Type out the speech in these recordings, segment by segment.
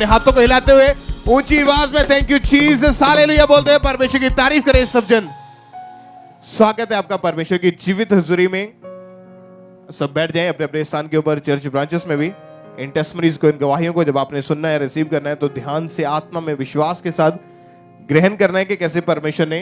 हाथों को हिलाते हुए ऊंची आवाज में थैंक यू जीसस हालेलुया बोलते हुए परमेश्वर की तारीफ करें सब जन। स्वागत है आपका परमेश्वर की जीवित हुजूरी में। सब बैठ जाएं अपने अपने स्थान के ऊपर। चर्च ब्रांचेस में भी इन टेस्टमनीज को, इन गवाहियों को जब आपने सुनना है, रिसीव करना है, तो ध्यान से आत्मा में विश्वास के साथ ग्रहण करना है कि कैसे परमेश्वर ने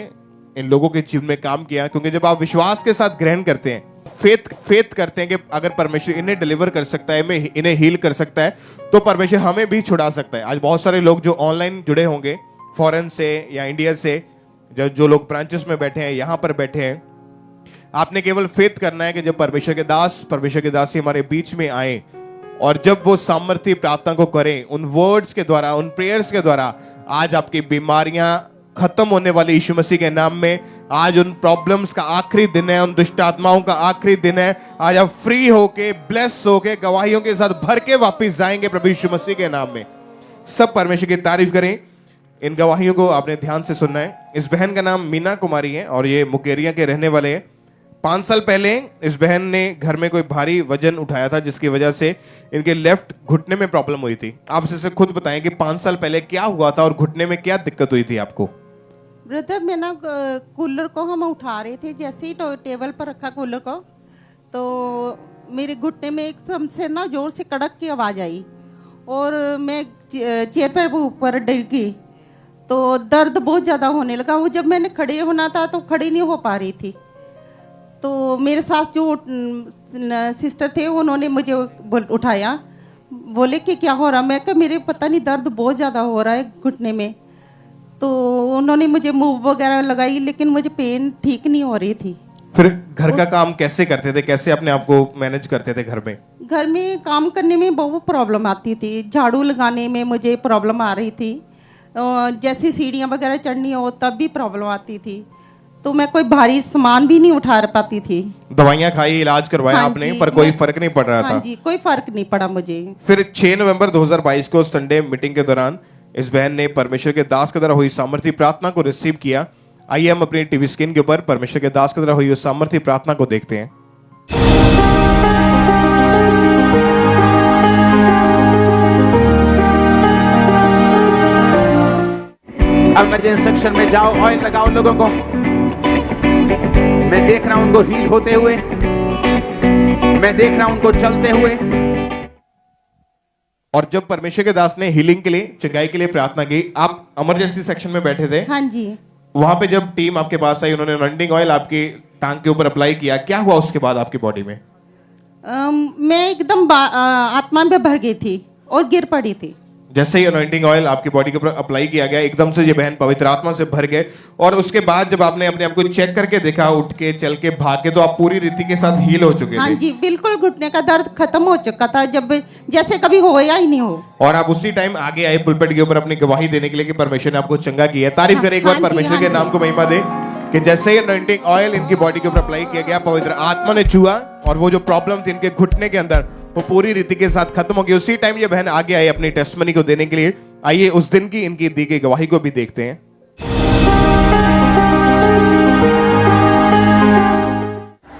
इन लोगों के जीवन में काम किया। क्योंकि जब आप विश्वास के साथ ग्रहण करते हैं, फेथ करते हैं कि अगर परमेश्वर इन्हें डिलीवर कर सकता है, इन्हें हील कर सकता है, तो परमेश्वर हमें भी छुड़ा सकता है। आज बहुत सारे लोग जो ऑनलाइन जुड़े होंगे फॉरेन से या इंडिया से, जो लोग ब्रांचेस में बैठे हैं, यहां पर बैठे हैं, आपने केवल फेथ करना है कि जब परमेश्वर के दास हमारे बीच में आए और जब वो सामर्थ्य प्रार्थना को करें, उन वर्ड्स के द्वारा, उन प्रेयर्स के द्वारा, आज आपकी बीमारियां खत्म होने वाली यीशु मसीह के नाम में। आज उन प्रॉब्लम्स का आखिरी दिन है, उन दुष्ट आत्माओं का आखिरी दिन है। आज आप फ्री होके, ब्लेस होके, गवाहियों के साथ भर के वापिस जाएंगे प्रभु यीशु मसीह के नाम में। सब परमेश्वर की तारीफ करें। इन गवाहियों को आपने ध्यान से सुनना है। इस बहन का नाम मीना कुमारी है और ये मुकेरिया के रहने वाले हैं। 5 साल पहले इस बहन ने घर में कोई भारी वजन उठाया था, जिसकी वजह से इनके लेफ्ट घुटने में प्रॉब्लम हुई थी। आप इसे खुद बताएं कि 5 साल पहले क्या हुआ था और घुटने में क्या दिक्कत हुई थी आपको। ब्रदर, मैं ना कूलर को हम उठा रहे थे, जैसे ही टेबल पर रखा कूलर को, तो मेरे घुटने में एकदम से ना जोर से कड़क की आवाज़ आई और मैं चेयर पर ऊपर डिग गई, तो दर्द बहुत ज़्यादा होने लगा। वो जब मैंने खड़े होना था तो खड़ी नहीं हो पा रही थी। तो मेरे साथ जो सिस्टर थे, उन्होंने मुझे उठाया, बोले कि क्या हो रहा। मैं कहा मेरे पता नहीं दर्द बहुत ज़्यादा हो रहा है घुटने में। तो उन्होंने मुझे मूव वगैरह लगाई, लेकिन मुझे पेन ठीक नहीं हो रही थी। फिर घर का काम कैसे करते थे, कैसे अपने आप को मैनेज करते थे घर में? घर में काम करने में बहुत प्रॉब्लम आती थी। झाड़ू लगाने में मुझे प्रॉब्लम आ रही थी, जैसे सीढ़ियाँ वगैरह चढ़नी हो तब भी प्रॉब्लम आती थी। तो मैं कोई भारी सामान भी नहीं उठा पाती थी। दवाइयाँ खाई, इलाज करवाया आपने, पर कोई फर्क नहीं पड़ रहा था? हाँ जी, कोई फर्क नहीं पड़ा मुझे। फिर 6 नवंबर 2022 को संडे मीटिंग के दौरान इस बहन ने परमेश्वर के दास के द्वारा हुई सामर्थ्य प्रार्थना को रिसीव किया। आइए हम अपनी टीवी स्क्रीन के ऊपर परमेश्वर के दास के द्वारा हुई उस सामर्थ्य प्रार्थना को देखते हैं। इमरजेंसी सेक्शन में जाओ, ऑयल लगाओ लोगों को। मैं देख रहा हूं उनको हील होते हुए, मैं देख रहा हूं उनको चलते हुए। और जब परमेश्वर के दास ने हीलिंग के लिए, चंगाई के लिए प्रार्थना की, आप इमरजेंसी सेक्शन में बैठे थे। हाँ जी। वहां पे जब टीम आपके पास आई, उन्होंने अनॉइंटिंग ऑयल आपकी टांग के ऊपर अप्लाई किया, क्या हुआ उसके बाद आपकी बॉडी में? मैं एकदम आत्मा में भर गई थी और गिर पड़ी थी। जैसे ही अनॉइंटिंग ऑयल आपकी बॉडी के ऊपर अप्लाई किया गया, एकदम से ये बहन पवित्र आत्मा से भर गए। और उसके बाद जब आपने अपने आप को चेक करके देखा, उठ के, चल के, भाग के, तो आप पूरी रीति के साथ हील हो चुके थे। हाँ जी, बिल्कुल घुटने का दर्द खत्म हो चुका था, जब जैसे कभी होया ही नहीं हो। और आप उसी टाइम आगे आए पुलपिट के ऊपर अपनी गवाही देने के लिए कि परमेश्वर ने आपको चंगा किया। तारीफ करें एक बार परमेश्वर के नाम को महिमा दे कि जैसे ही अनॉइंटिंग ऑयल इनकी बॉडी के ऊपर अप्लाई किया गया, पवित्र आत्मा ने छुआ और वो जो प्रॉब्लम थी इनके घुटने के अंदर, वो पूरी रीति के साथ खत्म हो गई। उसी टाइम ये बहन आगे आई अपनी टेस्टमनी को देने के लिए। आइए उस दिन की इनकी दी गई गवाही को भी देखते हैं।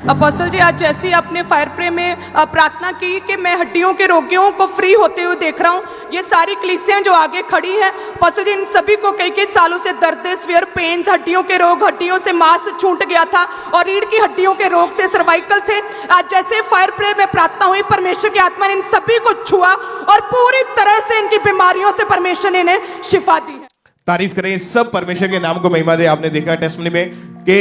अपोस्टल जी, आज जैसे ही आपने फायर प्रे में प्रार्थना की कि मैं हड्डियों के रोगियों को फ्री होते हुए देख रहा हूँ, ये सारी कलीसियां जो आगे खड़ी हैं, अपोस्टल जी, इन सभी को कई सालों से दर्द, स्वेयर पेन्स, हड्डियों के रोग, हड्डियों से मांस छूट गया था और रीढ़ की हड्डियों के रोग थे, सर्वाइकल थे। आज जैसे फायर प्रे में प्रार्थना हुई, परमेश्वर की आत्मा ने इन सभी को छुआ और पूरी तरह से इनकी बीमारियों से परमेश्वर ने इन्हें शिफा दी है। तारीफ करें सब परमेश्वर के नाम को महिमा दे। आपने देखा टेस्टमनी में कि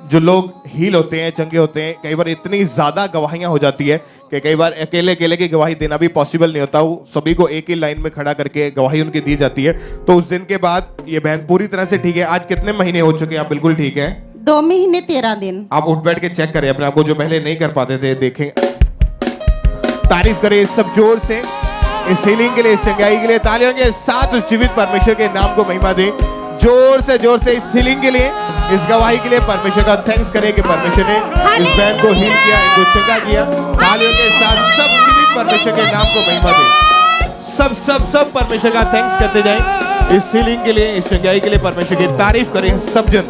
जो लोग हील होते हैं, चंगे होते हैं, कई बार इतनी ज्यादा गवाहियां हो जाती है कि कई बार अकेले की गवाही देना भी पॉसिबल नहीं होता। वो सभी को एक ही लाइन में खड़ा करके गवाही उनकी दी जाती है। तो उस दिन के बाद ये बहन पूरी तरह से ठीक है। आज कितने महीने हो चुके हैं आप बिल्कुल ठीक है? 2 महीने 13 दिन। आप उठ बैठ के चेक करें अपने आप को, जो पहले नहीं कर पाते थे, देखें। तारीफ करें सब जोर से इस हीलिंग के लिए, इस चंगाई के लिए। तालियों के साथ उस जीवित परमेश्वर के नाम को महिमा दे। जोर से इस हीलिंग के लिए, इस गवाही के लिए परमेश्वर का थैंक्स करें कि परमेश्वर ने इस बहन को हील किया, इनको चंगा किया। तालियों के साथ सब जीवित परमेश्वर के नाम को महिमा दे। सब परमेश्वर का थैंक्स करते जाएं इस हीलिंग के लिए, इस चंगाई के लिए। परमेश्वर की तारीफ करें सब जन।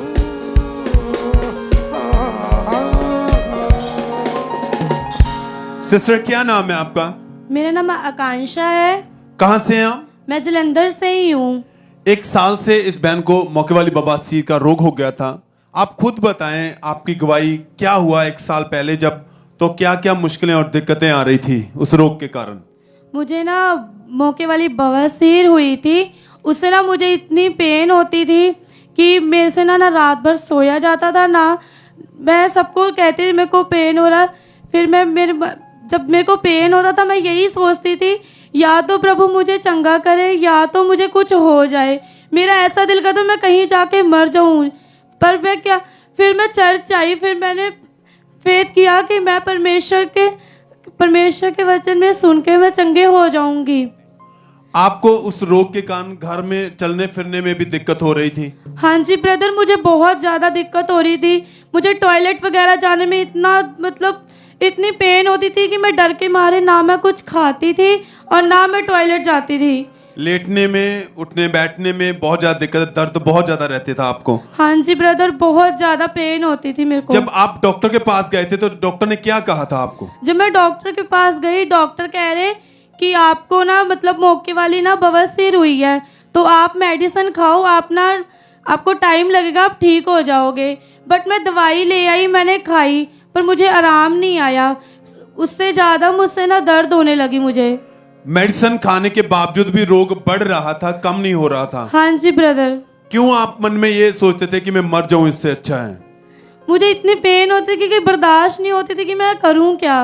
सिस्टर, क्या नाम है आपका? मेरा नाम आकांक्षा है। कहाँ से हैं आप? मैं जलंधर से ही हूँ। 1 साल से इस बहन को मौके वाली बवासीर का रोग हो गया था। आप खुद बताएं, आपकी गवाही क्या हुआ 1 साल पहले, जब तो क्या क्या मुश्किलें और दिक्कतें आ रही थी उस रोग के कारण? मुझे ना मौके वाली बवासीर हुई थी, उससे ना मुझे इतनी पेन होती थी कि मेरे से ना रात भर सोया जाता था ना। मैं सबको कहती थी मेरे को पेन हो रहा। फिर जब मेरे को पेन होता था मैं यही सोचती थी या तो प्रभु मुझे चंगा करे या तो मुझे कुछ हो जाए। मेरा ऐसा दिल करता मैं कहीं जाके मर जाऊं। पर मैं क्या, फिर मैं चर्च आई, फिर मैंने फेथ किया कि मैं परमेश्वर के वचन में सुन के मैं चंगे हो जाऊंगी। आपको उस रोग के कारण घर में चलने फिरने में भी दिक्कत हो रही थी? हाँ जी ब्रदर, मुझे बहुत ज़्यादा दिक्कत हो रही थी। मुझे टॉयलेट वगैरह जाने में इतनी पेन होती थी कि मैं डर के मारे ना मैं कुछ खाती थी और ना मैं टॉयलेट जाती थी। लेटने में, उठने बैठने में बहुत ज्यादा दिक्कत, दर्द बहुत ज्यादा रहते था आपको? हाँ जी ब्रदर, बहुत ज्यादा पेन होती थी मेरे को। जब आप डॉक्टर के पास गए थे तो डॉक्टर ने क्या कहा था आपको? जब मैं डॉक्टर के पास गई, डॉक्टर कह रहे कि आपको ना मौके वाली ना बवासीर हुई है, तो आप मेडिसिन खाओ, आपको टाइम लगेगा, आप ठीक हो जाओगे। बट मैं दवाई ले आई, मैंने खाई, पर मुझे आराम नहीं आया। उससे ज्यादा मुझसे ना दर्द होने लगी मुझे। मेडिसिन खाने के बावजूद भी रोग बढ़ रहा था, कम नहीं हो रहा था? हाँ जी ब्रदर। क्यों आप मन में ये सोचते थे कि मैं मर जाऊं, इससे अच्छा है? मुझे इतनी पेन होती थी कि बर्दाश्त नहीं होती थी कि मैं करूं क्या।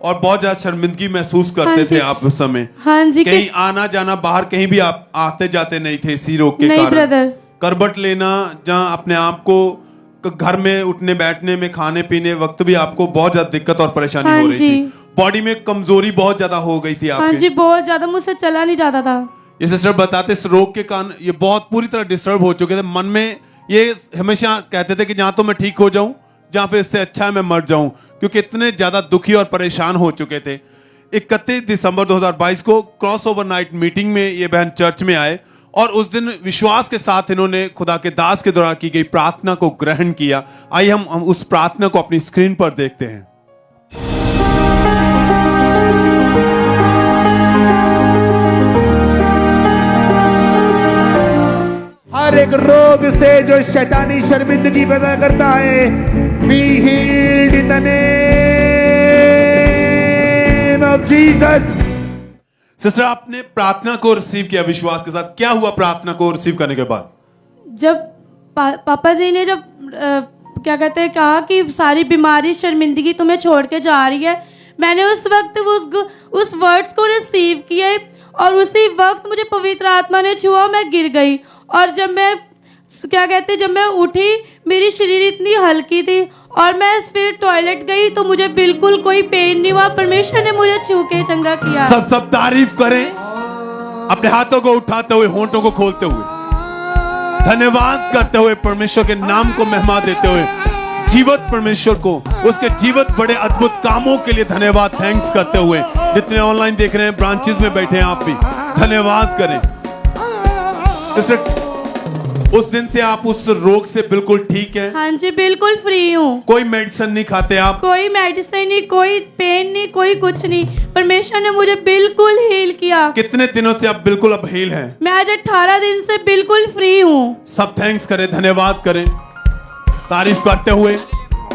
और बहुत ज्यादा शर्मिंदगी महसूस करते हाँ थे आप उस समय? हाँ जी। कहीं आना जाना बाहर कहीं भी आप आते जाते नहीं थे इसी रोग के नहीं कारण? ब्रदर। करबट लेना, जहाँ अपने आप को घर में उठने बैठने में, खाने पीने वक्त भी आपको बहुत ज्यादा दिक्कत और परेशानी हाँ हो रही जी। थी। बॉडी में कमजोरी बहुत ज्यादा हो गई थी आपके? हाँ जी, बहुत ज्यादा, मुझसे चला नहीं जाता था। ये सिस्टर बताते इस रोग के कारण ये बहुत पूरी तरह डिस्टर्ब हो चुके थे। मन में ये हमेशा कहते थे कि जहां तो मैं ठीक हो जाऊं, जहां पे इससे अच्छा है मैं मर जाऊं, क्योंकि इतने ज्यादा दुखी और परेशान हो चुके थे। 31 दिसंबर 2022 को क्रॉस ओवर नाइट मीटिंग में ये बहन चर्च में आए और उस दिन विश्वास के साथ इन्होंने खुदा के दास के द्वारा की गई प्रार्थना को ग्रहण किया। आइए हम उस प्रार्थना को अपनी स्क्रीन पर देखते हैं। हर एक रोग से जो शैतानी शर्मिंदगी पैदा करता है, be healed in the name of Jesus. Sister, आपने प्रार्थना को रिसीव किया विश्वास के साथ, क्या हुआ प्रार्थना को रिसीव करने के बाद? जब पापा जी ने कहा कि सारी बीमारी शर्मिंदगी तुम्हें छोड़ के जा रही है, मैंने उस वक्त उस वर्ड्स को रिसीव किया और उसी वक्त मुझे पवित्र आत्मा ने छुआ, मैं गिर गई। और जब मैं उठी, मेरी शरीर इतनी हल्की थी और मैं फिर टॉयलेट गई तो मुझे बिल्कुल कोई पेन नहीं हुआ। परमेश्वर ने मुझे छू के चंगा किया। सब तारीफ करें, अपने हाथों को उठाते हुए, होंठों को खोलते हुए, धन्यवाद करते हुए, परमेश्वर के नाम को महिमा देते हुए, जीवत परमेश्वर को उसके जीवत बड़े अद्भुत कामों के लिए धन्यवाद, थैंक्स करते हुए। जितने ऑनलाइन देख रहे हैं, ब्रांचेस में बैठे हैं, आप भी धन्यवाद करें। उस दिन से आप उस रोग से बिल्कुल ठीक हैं? हाँ जी, बिल्कुल फ्री हूँ। कोई मेडिसिन नहीं खाते आप? कोई मेडिसिन नहीं, कोई पेन नहीं, कोई कुछ नहीं। परमेश्वर ने मुझे बिल्कुल हील किया। कितने दिनों से आप बिल्कुल अब हील हैं? मैं आज 18 दिन से बिल्कुल फ्री हूँ। सब थैंक्स करें, धन्यवाद करें, तारीफ करते हुए।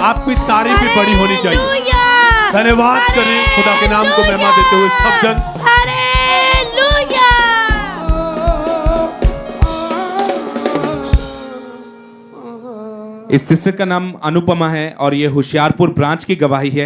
आपकी तारीफ भी बड़ी होनी चाहिए। धन्यवाद करें, खुदा के नाम को महिमा देते हुए सब जन। इस सिस्टर का नाम अनुपमा है और ये होशियारपुर ब्रांच की गवाही है।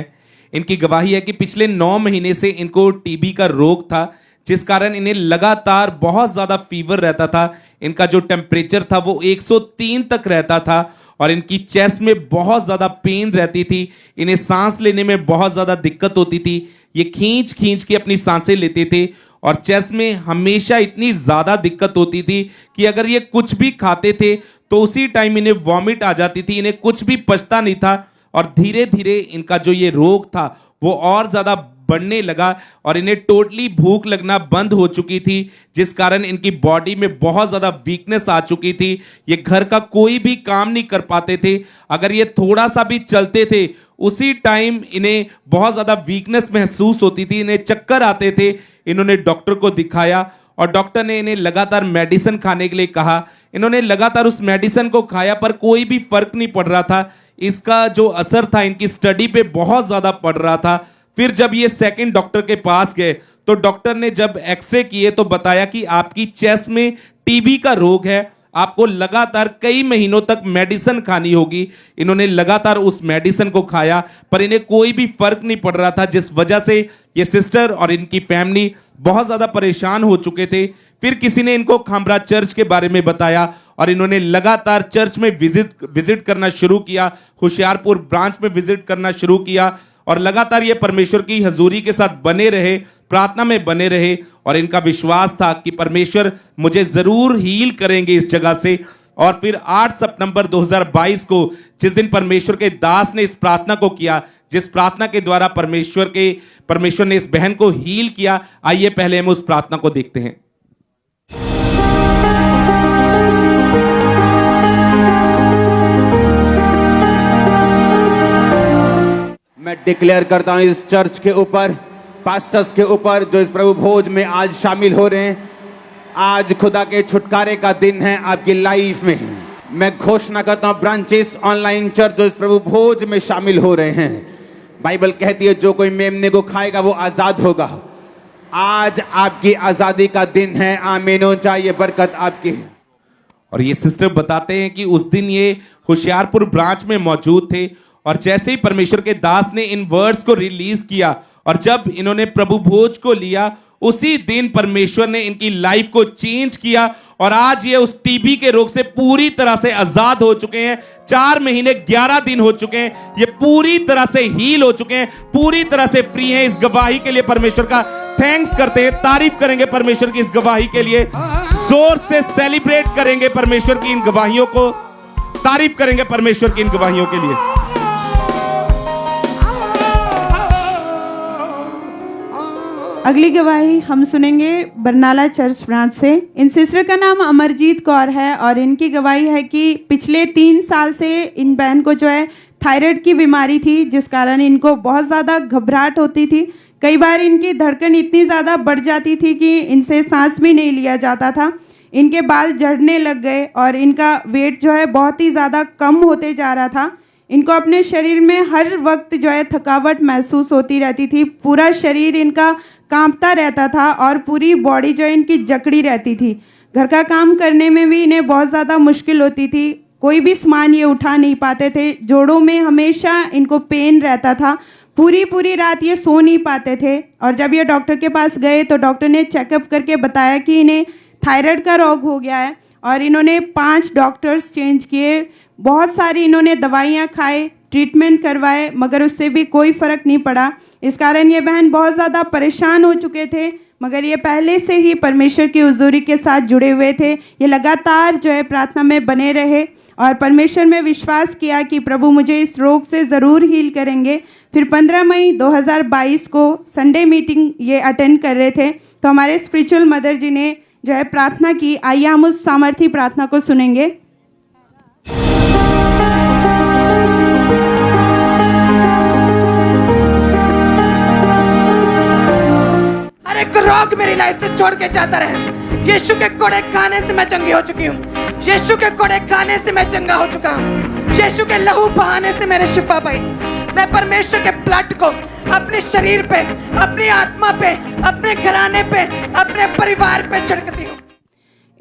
इनकी गवाही है कि पिछले 9 महीने से इनको टीबी का रोग था, जिस कारण इन्हें लगातार बहुत ज्यादा फीवर रहता था। इनका जो टेम्परेचर था वो 103 तक रहता था और इनकी चेस्ट में बहुत ज्यादा पेन रहती थी। इन्हें सांस लेने में बहुत ज्यादा दिक्कत होती थी। ये खींच खींच के अपनी सांसें लेते थे और चेस्ट में हमेशा इतनी ज्यादा दिक्कत होती थी कि अगर ये कुछ भी खाते थे तो उसी टाइम इन्हें वॉमिट आ जाती थी। इन्हें कुछ भी पचता नहीं था और धीरे धीरे इनका जो ये रोग था वो और ज्यादा बढ़ने लगा और इन्हें टोटली भूख लगना बंद हो चुकी थी, जिस कारण इनकी बॉडी में बहुत ज्यादा वीकनेस आ चुकी थी। ये घर का कोई भी काम नहीं कर पाते थे। अगर ये थोड़ा सा भी चलते थे उसी टाइम इन्हें बहुत ज्यादा वीकनेस महसूस होती थी, इन्हें चक्कर आते थे। इन्होंने डॉक्टर को दिखाया और डॉक्टर ने इन्हें लगातार मेडिसिन खाने के लिए कहा। इन्होंने लगातार उस मेडिसिन को खाया पर कोई भी फर्क नहीं पड़ रहा था। इसका जो असर था इनकी स्टडी पे बहुत ज्यादा पड़ रहा था। फिर जब ये सेकंड डॉक्टर के पास गए तो डॉक्टर ने जब एक्सरे किए तो बताया कि आपकी चेस्ट में टीबी का रोग है, आपको लगातार कई महीनों तक मेडिसिन खानी होगी। इन्होंने लगातार उस मेडिसिन को खाया पर इन्हें कोई भी फर्क नहीं पड़ रहा था, जिस वजह से ये सिस्टर और इनकी फैमिली बहुत ज्यादा परेशान हो चुके थे। फिर किसी ने इनको खामरा चर्च के बारे में बताया और इन्होंने लगातार चर्च में विजिट करना शुरू किया, होशियारपुर ब्रांच में विजिट करना शुरू किया और लगातार ये परमेश्वर की हजूरी के साथ बने रहे, प्रार्थना में बने रहे और इनका विश्वास था कि परमेश्वर मुझे जरूर हील करेंगे इस जगह से। और फिर 8 सितंबर 2022 को जिस दिन परमेश्वर के दास ने इस प्रार्थना को किया, जिस प्रार्थना के द्वारा परमेश्वर ने इस बहन को हील किया, आइए पहले हम उस प्रार्थना को देखते हैं। मैं डिक्लेयर करता हूं इस चर्च के ऊपर, पास्टर्स के ऊपर जो इस प्रभु भोज में आज शामिल हो रहे हैं, आज खुदा के छुटकारे का दिन है आपकी लाइफ में। मैं घोषणा करता हूं ब्रांचेस ऑनलाइन चर्च जो इस प्रभु भोज में शामिल हो रहे हैं, बाइबल कहती है जो कोई मेमने को खाएगा वो आजाद होगा। आज आपकी आजादी का दिन है। आमीन हो जाए, ये बरकत आपकी। और ये सिस्टर बताते हैं कि उस दिन ये होशियारपुर ब्रांच में मौजूद थे और जैसे ही परमेश्वर के दास ने इन वर्ड्स को रिलीज किया और जब इन्होंने प्रभु भोज को लिया, उसी दिन परमेश्वर ने इनकी लाइफ को चेंज किया और आज ये उस टीबी के रोग से पूरी तरह से आजाद हो चुके हैं। 4 महीने 11 दिन हो चुके हैं, ये पूरी तरह से हील हो चुके हैं, पूरी तरह से फ्री हैं। इस गवाही के लिए परमेश्वर का थैंक्स करते हैं, तारीफ करेंगे परमेश्वर की इस गवाही के लिए, जोर से सेलिब्रेट करेंगे परमेश्वर की इन गवाहियों को, तारीफ करेंगे परमेश्वर की इन गवाहियों के लिए। अगली गवाही हम सुनेंगे बरनाला चर्च ब्रांच से। इन सिस्टर का नाम अमरजीत कौर है और इनकी गवाही है कि पिछले 3 साल से इन बहन को जो है थायराइड की बीमारी थी, जिस कारण इनको बहुत ज़्यादा घबराहट होती थी। कई बार इनकी धड़कन इतनी ज़्यादा बढ़ जाती थी कि इनसे सांस भी नहीं लिया जाता था। इनके बाल झड़ने लग गए और इनका वेट जो है बहुत ही ज़्यादा कम होते जा रहा था। इनको अपने शरीर में हर वक्त जो है थकावट महसूस होती रहती थी, पूरा शरीर इनका कांपता रहता था और पूरी बॉडी जो है इनकी जकड़ी रहती थी। घर का काम करने में भी इन्हें बहुत ज़्यादा मुश्किल होती थी, कोई भी सामान ये उठा नहीं पाते थे। जोड़ों में हमेशा इनको पेन रहता था, पूरी रात ये सो नहीं पाते थे। और जब ये डॉक्टर के पास गए तो डॉक्टर ने चेकअप करके बताया कि इन्हें थायराइड का रोग हो गया है और इन्होंने 5 डॉक्टर्स चेंज किए, बहुत सारी इन्होंने दवाइयाँ खाए, ट्रीटमेंट करवाए, मगर उससे भी कोई फ़र्क नहीं पड़ा। इस कारण ये बहन बहुत ज़्यादा परेशान हो चुके थे, मगर ये पहले से ही परमेश्वर की हुजूरी के साथ जुड़े हुए थे। ये लगातार जो है प्रार्थना में बने रहे और परमेश्वर में विश्वास किया कि प्रभु मुझे इस रोग से ज़रूर हील करेंगे। फिर 15 मई 2022 को संडे मीटिंग ये अटेंड कर रहे थे तो हमारे स्पिरिचुअल मदर जी ने जो है प्रार्थना की। आइए हम उस सामर्थी प्रार्थना को सुनेंगे। हर एक रोग मेरी लाइफ से छोड़ के जाता रहे। यीशु के कोड़े खाने से मैं चंगी हो चुकी हूँ, यीशु के कोड़े खाने से मैं चंगा हो चुका हूँ, यीशु के लहू बहाने से मैंने शिफा पाई। मैं परमेश्वर के ब्लड को अपने शरीर पे, अपनी आत्मा पे, अपने घराने पे, अपने परिवार पे छिड़कती हूँ।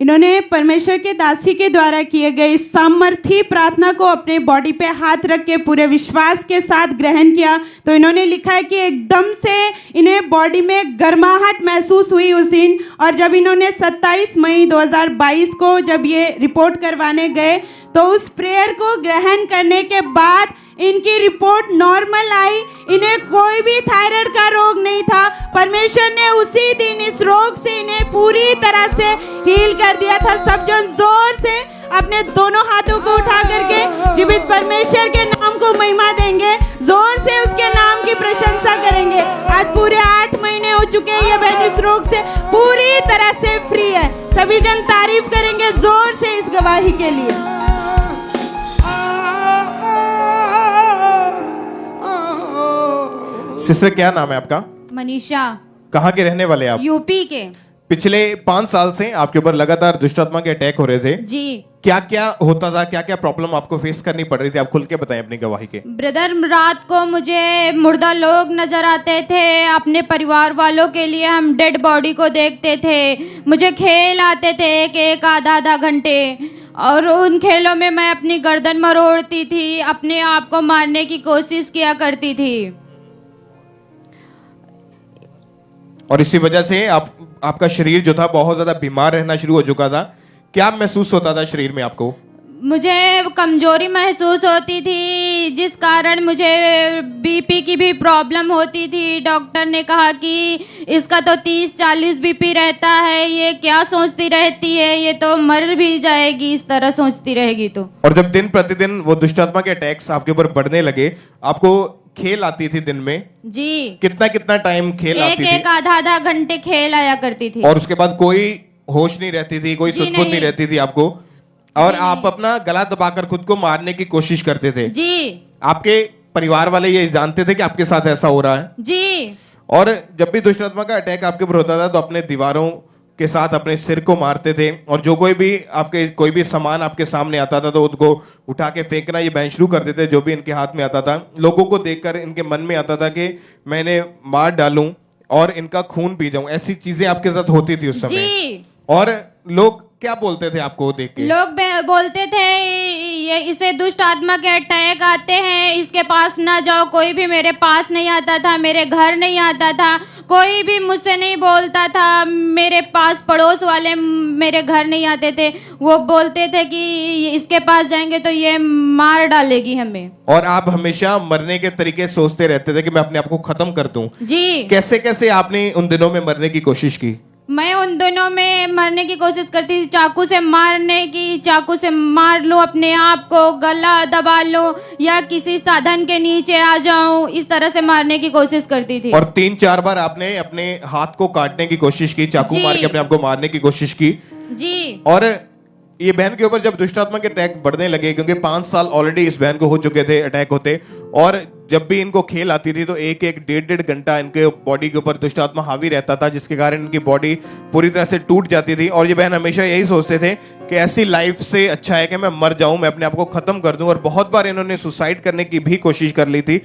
इन्होंने परमेश्वर के दासी के द्वारा किए गए इस सामर्थी प्रार्थना को अपने बॉडी पे हाथ रख के पूरे विश्वास के साथ ग्रहण किया तो इन्होंने लिखा है कि एकदम से इन्हें बॉडी में गर्माहट महसूस हुई उस दिन। और जब इन्होंने 27 मई 2022 को जब ये रिपोर्ट करवाने गए तो उस प्रेयर को ग्रहण करने के बाद इनकी रिपोर्ट नॉर्मल आई। इन्हें कोई भी थायराइड का रोग नहीं था। परमेश्वर ने उसी दिन इस रोग से इन्हें पूरी तरह से हील कर दिया था। सब जन जोर से अपने दोनों हाथों को उठा करके जीवित परमेश्वर के नाम को महिमा देंगे, जोर से उसके नाम की प्रशंसा करेंगे। आज पूरे 8 महीने हो चुके हैं, ये बहन इस रोग से पूरी तरह से फ्री है। सभी जन तारीफ करेंगे जोर से इस गवाही के लिए। सिस्टर क्या नाम है आपका? मनीषा। कहाँ के रहने वाले आप? यूपी के। पिछले 5 साल से आपके ऊपर लगातार दुष्ट आत्मा के अटैक हो रहे थे। जी क्या क्या होता था, क्या क्या प्रॉब्लम आपको फेस करनी पड़ रही थी? आप खुल के बताएं अपनी गवाही के। ब्रदर, रात को मुझे मुर्दा लोग नजर आते थे। अपने परिवार वालों के लिए हम डेड बॉडी को देखते थे। मुझे खेल आते थे एक आधा घंटे, और उन खेलों में मैं अपनी गर्दन मरोड़ती थी, अपने आप को मारने की कोशिश किया करती थी। और इसी वजह से आपका शरीर जो था बहुत ज्यादा बीमार रहना शुरू हो चुका था। क्या महसूस होता था शरीर में आपको? मुझे कमजोरी महसूस होती थी, जिस कारण मुझे बीपी की भी प्रॉब्लम होती थी। डॉक्टर ने कहा कि इसका तो 30-40 बीपी रहता है, ये क्या सोचती रहती है, ये तो मर भी जाएगी इस तरह सोचती रहेगी तो। और जब दिन प्रतिदिन वो दुष्ट आत्मा के अटैक्स आपके ऊपर बढ़ने लगे, आपको खेल आती थी दिन में? जी। कितना टाइम खेल आती थी? एक आधा घंटे खेल आया करती थी। और उसके बाद कोई होश नहीं रहती थी, कोई सुध-बुध नहीं रहती थी आपको, और आप अपना गला दबाकर खुद को मारने की कोशिश करते थे? जी। आपके परिवार वाले ये जानते थे कि आपके साथ ऐसा हो रहा है? जी। और जब भी दुष्ट आत्मा का अटैक आपके ऊपर होता था तो अपने दीवारों के साथ अपने सिर को मारते थे, और जो कोई भी सामान आपके सामने आता था तो उसको उठा के फेंकना ये बहन शुरू कर देते। जो भी इनके हाथ में आता था, लोगों को देखकर इनके मन में आता था कि मैंने मार डालूं और इनका खून पी जाऊं। ऐसी चीजें आपके साथ होती थी उस समय? जी। और लोग क्या बोलते थे आपको देख के? लोग बोलते थे ये इसे दुष्ट आत्मा के अटैक आते हैं, इसके पास ना जाओ। कोई भी मेरे पास नहीं आता था, मेरे घर नहीं आता था, कोई भी मुझसे नहीं बोलता था। मेरे पास पड़ोस वाले मेरे घर नहीं आते थे, वो बोलते थे कि इसके पास जाएंगे तो ये मार डालेगी हमें। और आप हमेशा मरने के तरीके सोचते रहते थे कि मैं अपने आप को खत्म कर दूं। जी। कैसे कैसे आपने उन दिनों में मरने की कोशिश की? मैं उन दिनों में मरने की कोशिश करती थी, चाकू से मार लूं अपने आप को, गला दबा लूं, या किसी साधन के नीचे आ जाऊं, इस तरह से मारने की कोशिश करती थी। और 3-4 बार आपने अपने हाथ को काटने की कोशिश की, चाकू मार के अपने आप को मारने की कोशिश की। जी। और ये बहन के ऊपर जब दुष्ट आत्मा के अटैक बढ़ने लगे, क्योंकि 5 साल ऑलरेडी इस बहन को हो चुके थे अटैक होते, और जब भी इनको खेल आती थी तो 1-1, 1.5 घंटा इनके बॉडी के ऊपर दुष्ट आत्मा हावी रहता था, जिसके कारण इनकी बॉडी पूरी तरह से टूट जाती थी। और ये बहन हमेशा यही सोचते थे कि ऐसी लाइफ से अच्छा है कि मैं मर जाऊं, मैं अपने आप को खत्म कर दूं। और बहुत बार इन्होंने सुसाइड करने की भी कोशिश कर ली थी।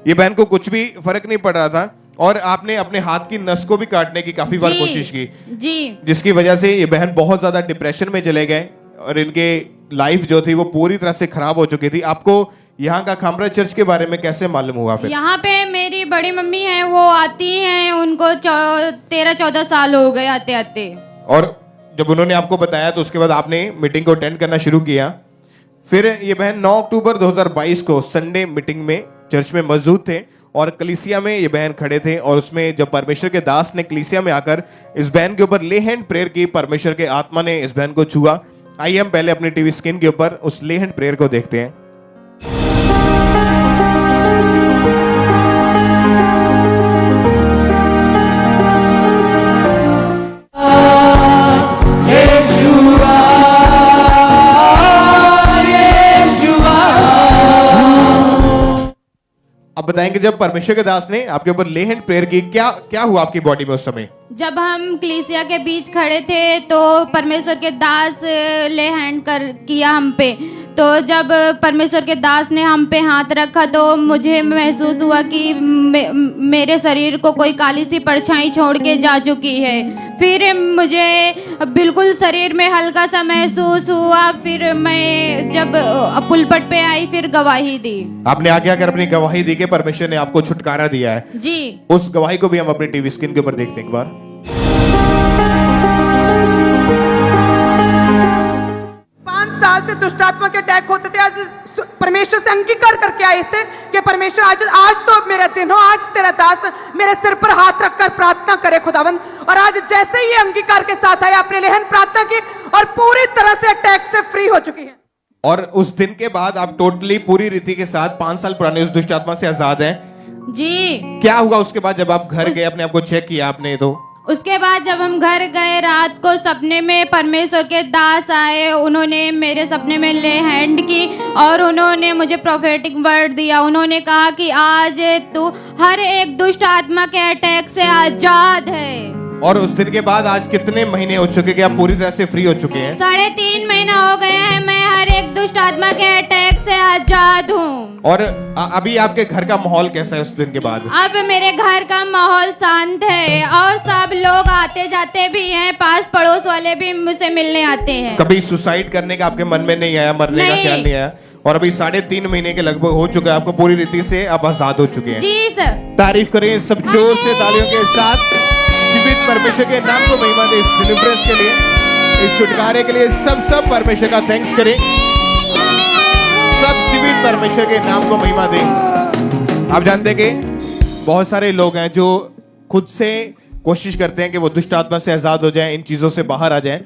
ये बहन को कुछ भी फर्क नहीं पड़ रहा था, और आपने अपने हाथ की नस को भी काटने की काफी बार कोशिश की। जी। जिसकी वजह से ये बहन बहुत ज्यादा डिप्रेशन में चले गए, और इनके लाइफ जो थी वो पूरी तरह से खराब हो चुकी थी। आपको यहाँ का खामरा चर्च के बारे में कैसे मालूम हुआ फिर? यहाँ पे मेरी बड़ी मम्मी है, वो आती हैं, उनको 13-14 साल हो गए आते आते। और जब उन्होंने आपको बताया तो उसके बाद आपने मीटिंग को अटेंड करना शुरू किया। फिर ये बहन 9 अक्टूबर 2022 को संडे मीटिंग में चर्च में मौजूद थे, और कलीसिया में ये बहन खड़े थे, और उसमें जब परमेश्वर के दास ने कलीसिया में आकर इस बहन के ऊपर ले हैंड प्रेयर की, परमेश्वर के आत्मा ने इस बहन को छुआ। आइए हम पहले अपनी टीवी स्क्रीन के ऊपर उस ले हैंड प्रेयर को देखते हैं। अब बताएंगे जब परमेश्वर के दास ने आपके ऊपर ले हैंड प्रेयर की, क्या हुआ आपकी बॉडी में उस समय? जब हम कलीसिया के बीच खड़े थे तो परमेश्वर के दास ले हैंड किया हम पे, तो जब परमेश्वर के दास ने हम पे हाथ रखा तो मुझे महसूस हुआ कि मेरे शरीर को कोई काली सी परछाई छोड़ के जा चुकी है। फिर मुझे बिल्कुल शरीर में हल्का सा महसूस हुआ। फिर मैं जब पुलपट पे आई, फिर गवाही दी। आपने आगे आकर अपनी गवाही दी कि परमेश्वर ने आपको छुटकारा दिया है। जी। उस गवाही को भी हम अपनी टीवी स्क्रीन के ऊपर देखते हैं एक बार। 5 साल से दुष्ट आत्मा के अटैक होते थे। आज परमेश्वर से अंगीकार करके आए थे कि परमेश्वर आज तो मेरा दिन हो, आज तेरा दास मेरे सिर पर हाथ रखकर प्रार्थना करे खुदावंद। और आज जैसे ही अंगीकार के साथ आए, अपने लेहन प्रार्थना की और पूरी तरह से अटैक से फ्री हो चुकी है। और उस दिन के बाद आप टोटली पूरी रीति के साथ 5 साल पुराने उस दुष्ट आत्मा से आजाद हैं। जी। क्या हुआ उसके बाद जब आप घर गए, अपने आप को चेक किया आपने? तो उसके बाद जब हम घर गए, रात को सपने में परमेश्वर के दास आए, उन्होंने मेरे सपने में ले हैंड की और उन्होंने मुझे प्रोफेटिक वर्ड दिया। उन्होंने कहा कि आज तू हर एक दुष्ट आत्मा के अटैक से आजाद है। और उस दिन के बाद आज कितने महीने हो चुके कि आप पूरी तरह से फ्री हो चुके हैं? 3.5 महीना हो गए हैं। मैं हर एक दुष्ट आत्मा के अटैक से आजाद हूँ। और अभी आपके घर का माहौल कैसा है उस दिन के बाद? अब मेरे घर का माहौल शांत है और सब लोग आते जाते भी हैं, पास पड़ोस वाले भी मुझसे मिलने आते हैं। कभी सुसाइड करने का आपके मन में नहीं आया, मरने का नहीं। ख्याल नहीं आया? और अभी 3.5 महीने के लगभग हो चुका है, आपको पूरी रीति से आप आजाद हो चुके हैं। जी सर। तारीफ करें सब जोर से तालियों के साथ। जीवित परमेश्वर के नाम को महिमा दे, इस डिलीवरेंस के लिए, इस छुटकारे के लिए सब परमेश्वर का थैंक्स करें। सब जीवित परमेश्वर के नाम को महिमा दें। आप जानते हैं कि बहुत सारे लोग हैं जो खुद से कोशिश करते हैं कि वो दुष्ट आत्मा से आजाद हो जाएं, इन चीजों से बाहर आ जाएं,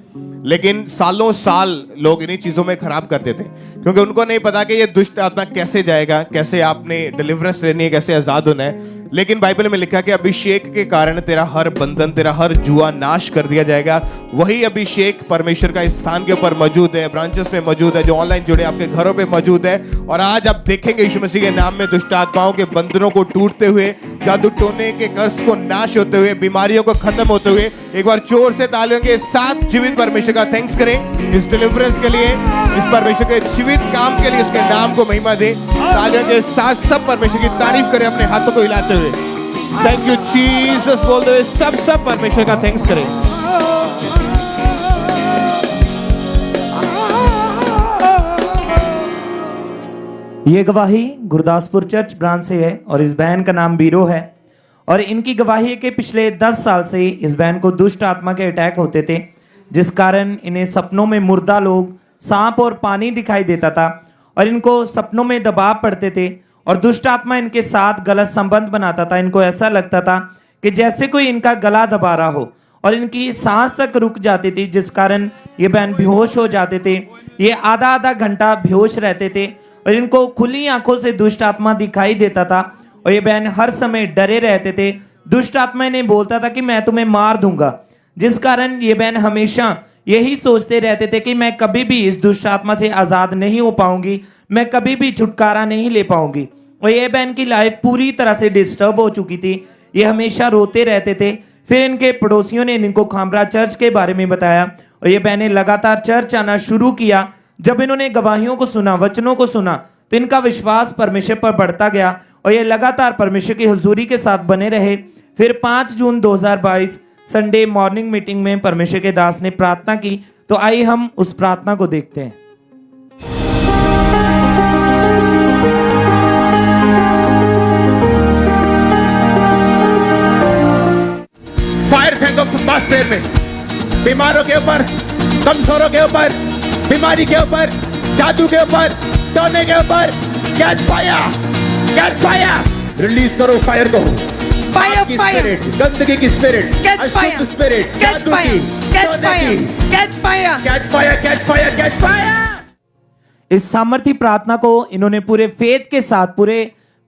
लेकिन सालों साल लोग इन्हीं चीजों में खराब कर देते हैं क्योंकि उनको नहीं पता कि ये दुष्ट आत्मा कैसे जाएगा, कैसे आपने डिलीवरेंस लेनी है, कैसे आजाद होना है। लेकिन बाइबल में लिखा कि अभिषेक के कारण तेरा हर बंधन, तेरा हर जुआ नाश कर दिया जाएगा। वही अभिषेक परमेश्वर का इस स्थान के ऊपर मौजूद है, ब्रांचेस में मौजूद है, जो ऑनलाइन जुड़े आपके घरों पे मौजूद है। और आज आप देखेंगे यीशु मसीह के नाम में दुष्ट आत्माओं के बंधनों को टूटते हुए, जादू टोने के कर्ज को नाश होते हुए, बीमारियों को खत्म होते हुए। एक बार जोर से तालियों के साथ जीवित परमेश्वर का थैंक्स करें इस डिलीवरेंस के लिए, इस परमेश्वर के जीवित काम के लिए, उसके नाम को महिमा दे। तालियों के साथ सब परमेश्वर की तारीफ करें अपने हाथों को हिलाते हुए। थैंक यू जीसस बोलते हुए सब परमेश्वर का थैंक्स करें। ये गवाही गुरदासपुर चर्च ब्रांच से है और इस बहन का नाम बीरो है। और इनकी गवाही है कि पिछले 10 साल से इस बहन को दुष्ट आत्मा के अटैक होते थे, जिस कारण इन्हें सपनों में मुर्दा लोग, सांप और पानी दिखाई देता था और इनको सपनों में दबाव पड़ते थे और दुष्ट आत्मा इनके साथ गलत संबंध बनाता था। इनको ऐसा लगता था कि जैसे कोई इनका गला दबा रहा हो और इनकी सांस तक रुक जाती थी, जिस कारण ये बहन बेहोश हो जाते थे। ये आधा घंटा बेहोश रहते थे और इनको खुली आंखों से दुष्ट आत्मा दिखाई देता था और ये बहन हर समय डरे रहते थे। दुष्ट आत्मा इन्हें बोलता था कि मैं तुम्हें मार दूंगा, जिस कारण ये बहन हमेशा यही सोचते रहते थे कि मैं कभी भी इस दुष्ट आत्मा से आजाद नहीं हो पाऊंगी, मैं कभी भी छुटकारा नहीं ले पाऊंगी। और ये बहन की लाइफ पूरी तरह से डिस्टर्ब हो चुकी थी। ये हमेशा रोते रहते थे। फिर इनके पड़ोसियों ने इनको खामरा चर्च के बारे में बताया और ये बहनें लगातार चर्च आना शुरू किया। जब इन्होंने गवाहियों को सुना, वचनों को सुना, तो इनका विश्वास परमेश्वर पर बढ़ता गया और ये लगातार परमेश्वर की हुजूरी के साथ बने रहे। फिर 5 जून 2022 संडे मॉर्निंग मीटिंग में परमेश्वर के दास ने प्रार्थना की। तो आइए हम उस प्रार्थना को देखते हैं। फायर फेंको एटमॉस्फेयर में, बीमारों के ऊपर, कमजोरों के ऊपर, बीमारी के ऊपर, जादू के ऊपर, टोने के ऊपर। Catch fire, catch fire, release करो फायर को। फायर, की फायर, स्पिरिट, गंदगी की स्पिरिट, कैच फायर, अशुद्ध स्पिरिट, कैच जादू फायर, की, कैच टोने फायर, की। Catch fire, catch fire, catch fire, catch fire. इस सामर्थी प्रार्थना को इन्होंने पूरे फेथ के साथ, पूरे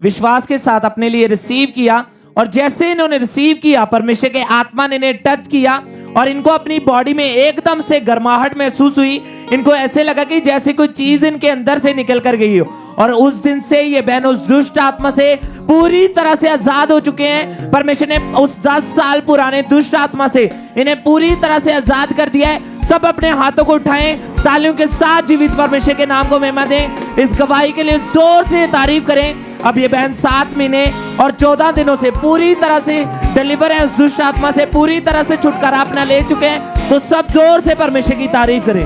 विश्वास के साथ अपने लिए रिसीव किया और जैसे इन्होंने रिसीव किया, परमेश्वर के आत्मा ने इन्हें टच किया और इनको अपनी बॉडी में एकदम से गर्माहट महसूस हुई। इनको ऐसे लगा कि जैसे कोई चीज इनके अंदर से निकल कर गई हो। और उस दिन से ये बहन उस दुष्ट आत्मा से पूरी तरह से आजाद हो चुके हैं। परमेश्वर ने उस 10 साल पुराने दुष्ट आत्मा से इन्हें पूरी तरह से आजाद कर दिया है। सब अपने हाथों को उठाएं, तालियों के साथ जीवित परमेश्वर के नाम को महिमा दें। इस गवाही के लिए जोर से तारीफ करें। अब ये बहन 7 महीने और 14 दिनों से पूरी तरह से डिलीवर है, उस दुष्ट आत्मा से पूरी तरह से छुटकारा अपना ले चुके हैं। तो सब जोर से परमेश्वर की तारीफ करें।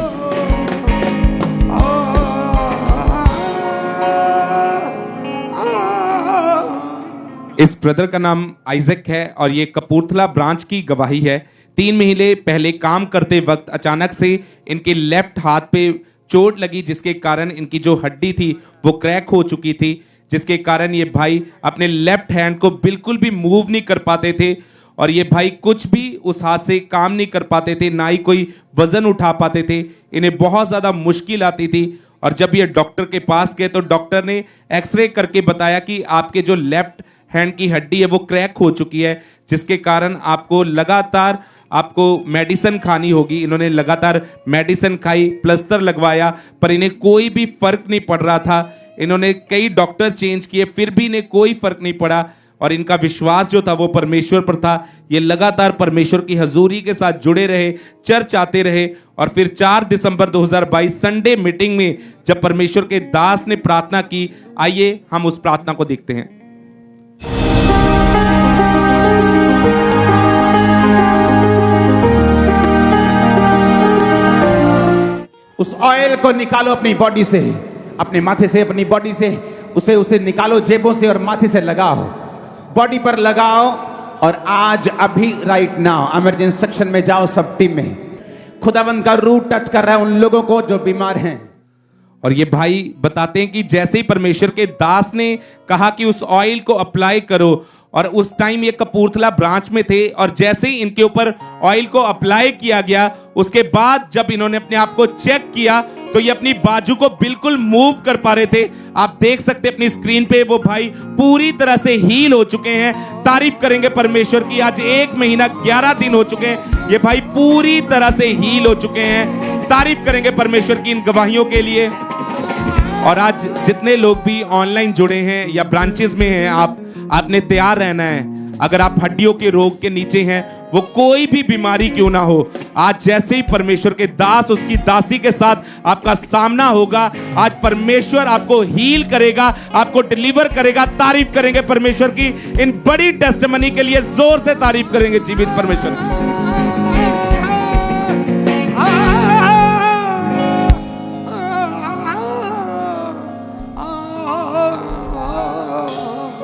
इस ब्रदर का नाम आइजक है और ये कपूरथला ब्रांच की गवाही है। 3 महीने पहले काम करते वक्त अचानक से इनके लेफ्ट हाथ पे चोट लगी, जिसके कारण इनकी जो हड्डी थी वो क्रैक हो चुकी थी, जिसके कारण ये भाई अपने लेफ्ट हैंड को बिल्कुल भी मूव नहीं कर पाते थे और ये भाई कुछ भी उस हाथ से काम नहीं कर पाते थे, ना ही कोई वजन उठा पाते थे। इन्हें बहुत ज़्यादा मुश्किल आती थी और जब ये डॉक्टर के पास गए तो डॉक्टर ने एक्सरे करके बताया कि आपके जो लेफ्ट हैंड की हड्डी है वो क्रैक हो चुकी है, जिसके कारण आपको लगातार मेडिसिन खानी होगी। इन्होंने लगातार मेडिसिन खाई, प्लास्टर लगवाया, पर इन्हें कोई भी फर्क नहीं पड़ रहा था। इन्होंने कई डॉक्टर चेंज किए, फिर भी इन्हें कोई फर्क नहीं पड़ा और इनका विश्वास जो था वो परमेश्वर पर था ये लगातार परमेश्वर की हजूरी के साथ जुड़े रहे, चर्च आते रहे और फिर 4 दिसंबर 2022 संडे मीटिंग में जब परमेश्वर के दास ने प्रार्थना की, आइए हम उस प्रार्थना को देखते हैं। उस ऑयल को निकालो अपनी बॉडी से, अपने माथे से, अपनी बॉडी से, उसे निकालो जेबों से और माथे से लगाओ, बॉडी पर लगाओ। और आज अभी राइट नाउ इमरजेंसी सेक्शन में जाओ, सब टीम में। खुदावंद का रूह टच कर रहा है उन लोगों को जो बीमार हैं। और ये भाई बताते हैं कि जैसे ही परमेश्वर के दास ने कहा कि उस ऑयल को अप्लाई करो, और उस टाइम ये कपूरथला ब्रांच में थे, और जैसे ही इनके ऊपर ऑयल को अप्लाई किया गया, उसके बाद जब इन्होंने अपने आप को चेक किया तो ये अपनी बाजू को बिल्कुल मूव कर पा रहे थे। आप देख सकते हैं अपनी स्क्रीन पे, वो भाई पूरी तरह से हील हो चुके हैं। तारीफ करेंगे परमेश्वर की। आज 1 महीना 11 दिन हो चुके हैं, ये भाई पूरी तरह से हील हो चुके हैं। तारीफ करेंगे परमेश्वर की इन गवाहियों के लिए। और आज जितने लोग भी ऑनलाइन जुड़े हैं या ब्रांचेस में हैं, आपने तैयार रहना है। अगर आप हड्डियों के रोग के नीचे हैं, वो कोई भी बीमारी क्यों ना हो, आज जैसे ही परमेश्वर के दास उसकी दासी के साथ आपका सामना होगा, आज परमेश्वर आपको हील करेगा, आपको डिलीवर करेगा। तारीफ करेंगे परमेश्वर की इन बड़ी टेस्टिमनी के लिए। जोर से तारीफ करेंगे जीवित परमेश्वर की।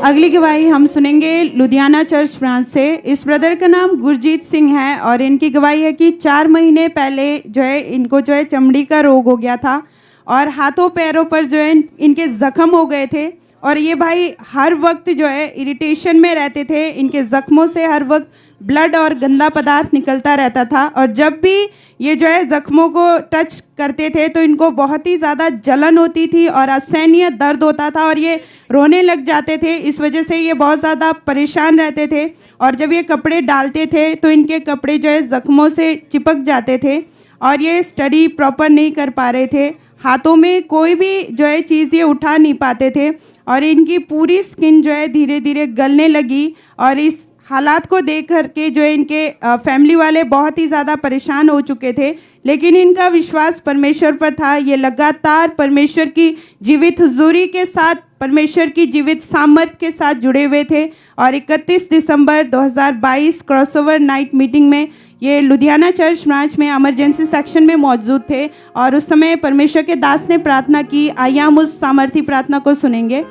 अगली गवाही हम सुनेंगे लुधियाना चर्च ब्रांच से। इस ब्रदर का नाम गुरजीत सिंह है और इनकी गवाही है कि 4 महीने पहले जो है इनको जो है चमड़ी का रोग हो गया था और हाथों पैरों पर जो है इनके जख्म हो गए थे। और ये भाई हर वक्त जो है इरिटेशन में रहते थे। इनके जख्मों से हर वक्त ब्लड और गंदा पदार्थ निकलता रहता था, और जब भी ये जो है जख्मों को टच करते थे तो इनको बहुत ही ज़्यादा जलन होती थी और असहनीय दर्द होता था और ये रोने लग जाते थे। इस वजह से ये बहुत ज़्यादा परेशान रहते थे, और जब ये कपड़े डालते थे तो इनके कपड़े जो है जख्मों से चिपक जाते थे और ये स्टडी प्रॉपर नहीं कर पा रहे थे। हाथों में कोई भी जो है चीज़ ये उठा नहीं पाते थे और इनकी पूरी स्किन जो है धीरे धीरे गलने लगी। और इस हालात को देख करके जो है इनके फैमिली वाले बहुत ही ज़्यादा परेशान हो चुके थे, लेकिन इनका विश्वास परमेश्वर पर था। ये लगातार परमेश्वर की जीवित हुजूरी के साथ, परमेश्वर की जीवित सामर्थ के साथ जुड़े हुए थे। और 31 दिसंबर 2022 क्रॉसओवर नाइट मीटिंग में ये लुधियाना चर्च ब्रांच में इमरजेंसी सेक्शन में मौजूद थे और उस समय परमेश्वर के दास ने प्रार्थना की। आइए हम उस सामर्थी प्रार्थना को सुनेंगे।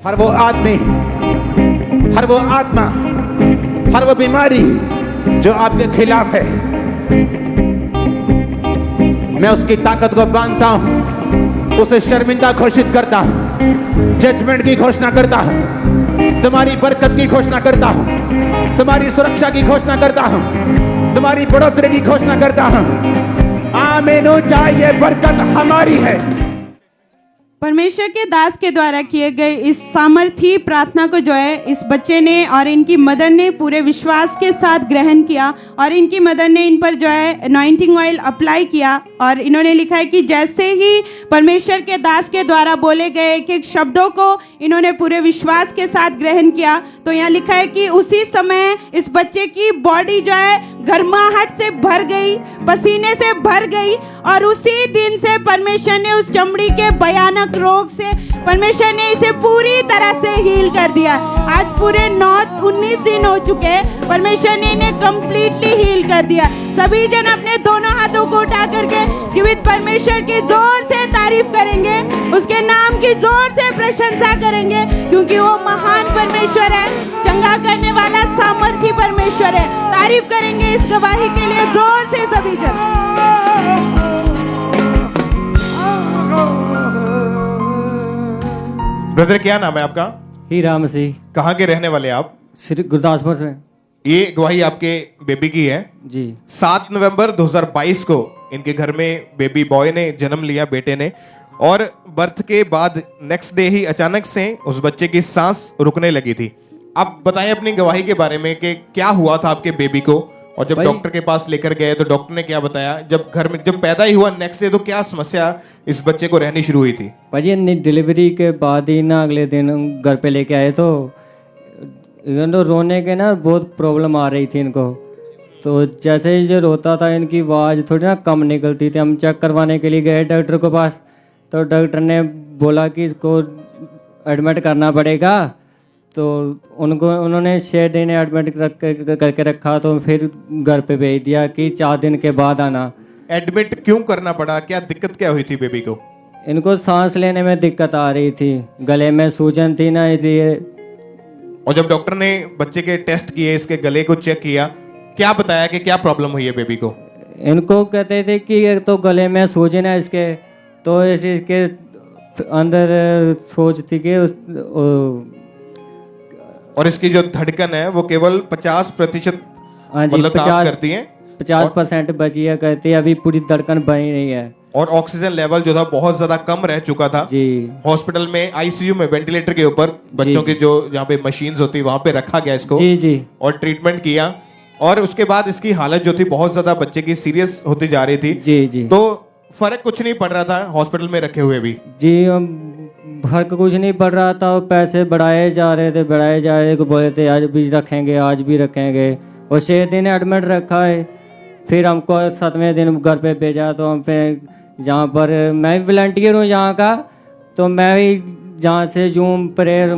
हर वो आदमी, हर वो आत्मा, हर वो बीमारी जो आपके खिलाफ है, मैं उसकी ताकत को बांधता हूं, उसे शर्मिंदा घोषित करता हूं, जजमेंट की घोषणा करता हूं, तुम्हारी बरकत की घोषणा करता हूं, तुम्हारी सुरक्षा की घोषणा करता हूं, तुम्हारी बढ़ोतरी की घोषणा करता हूं। आमीन हो जाए, ये बरकत हमारी है। परमेश्वर के दास के द्वारा किए गए इस सामर्थी प्रार्थना को जो है इस बच्चे ने और इनकी मदर ने पूरे विश्वास के साथ ग्रहण किया और इनकी मदर ने इन पर जो है अनॉइंटिंग ऑयल अप्लाई किया। और इन्होंने लिखा है कि जैसे ही परमेश्वर के दास के द्वारा बोले गए एक शब्दों को इन्होंने पूरे विश्वास के साथ ग्रहण किया, तो यहाँ लिखा है कि उसी समय इस बच्चे की बॉडी जो है गर्माहट से भर गई, पसीने से भर गई और उसी दिन से परमेश्वर ने उस चमड़ी के भयानक रोग से परमेश्वर ने इसे पूरी तरह से हील कर दिया। आज पूरे 19 दिन हो चुके हैं, परमेश्वर ने इन्हें कंप्लीटली हील कर दिया। सभी जन अपने दोनों हाथों को उठा करके जीवित परमेश्वर की जोर से तारीफ करेंगे, उसके नाम की जोर से प्रशंसा करेंगे, क्योंकि वो महान परमेश्वर है, चंगा करने वाला सामर्थी परमेश्वर है। तारीफ करेंगे इस गवाही के लिए जोर से सभी जन। ब्रदर क्या नाम है आपका? हीरा मसीह। कहाँ के रहने वाले आप? श्री गुरदासपुर से। ये गवाही आपके बेबी की है जी। 7 नवंबर 2022 को इनके घर में बेबी बॉय ने जन्म लिया, बेटे ने, और बर्थ के बाद नेक्स्ट डे ही अचानक से उस बच्चे की सांस रुकने लगी थी। आप बताएं अपनी गवाही के बारे में कि क्या हुआ था आपके बेबी को और जब भाई- डॉक्टर के पास लेकर गए तो डॉक्टर ने क्या बताया? जब घर में जब पैदा ही हुआ नेक्स्ट डे तो क्या समस्या इस बच्चे को रहनी शुरू हुई थी? भाजी डिलीवरी के बाद ही ना अगले दिन घर पे लेके आए तो रोने के ना बहुत प्रॉब्लम आ रही थी इनको। तो जैसे ही जो रोता था इनकी आवाज़ थोड़ी ना कम निकलती थी। हम चेक करवाने के लिए गए डॉक्टर के पास, तो डॉक्टर ने बोला कि इसको एडमिट करना पड़ेगा। तो उन्होंने 6 दिन एडमिट करके रखा, तो फिर घर पे भेज दिया कि 4 दिन के बाद आना। एडमिट क्यों करना पड़ा? क्या दिक्कत क्या हुई थी बेबी को? इनको सांस लेने में दिक्कत आ रही थी, गले में सूजन थी ना, इसलिए। और जब डॉक्टर ने बच्चे के टेस्ट किए, इसके गले को चेक किया, क्या बताया कि क्या प्रॉब्लम हुई है बेबी को? इनको कहते थे कि एक तो गले में सूजन है इसके, तो इसके अंदर सोच थी कि और इसकी जो धड़कन है वो केवल 50% हाँ जी, मतलब काम करती है। 50% बची है कहती है, अभी पूरी धड़कन बनी नहीं है। और ऑक्सीजन लेवल जो था बहुत ज्यादा कम रह चुका था। जी हॉस्पिटल में आईसीयू में वेंटिलेटर के ऊपर बच्चों की जो जहाँ पे मशीन्स होती है वहां पे रखा गया इसको। जी जी। और ट्रीटमेंट किया, और उसके बाद इसकी हालत जो थी बहुत ज्यादा बच्चे की सीरियस होती जा रही थी। जी जी। तो फर्क कुछ नहीं पड़ रहा था हॉस्पिटल में रखे हुए भी? जी फर्क कुछ नहीं पड़ रहा था, और पैसे बढ़ाए जा रहे थे, बोले थे आज भी रखेंगे, आज भी रखेंगे। और 6 दिन एडमिट रखा है, फिर हमको 7वें दिन घर पे भेजा। तो हम फिर जहाँ पर मैं भी वॉलंटियर हूँ यहाँ का, तो मैं भी जहाँ से जूम प्रेयर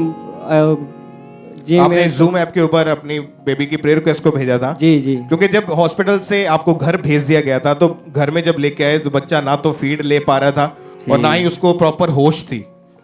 आपने जूम ऐप के ऊपर अपनी बेबी की प्रेयर रिक्वेस्ट को भेजा था? जी जी। क्योंकि जब हॉस्पिटल से आपको घर भेज दिया गया था तो घर में जब लेके आए तो बच्चा ना तो फीड ले पा रहा था और ना ही उसको प्रॉपर होश थी,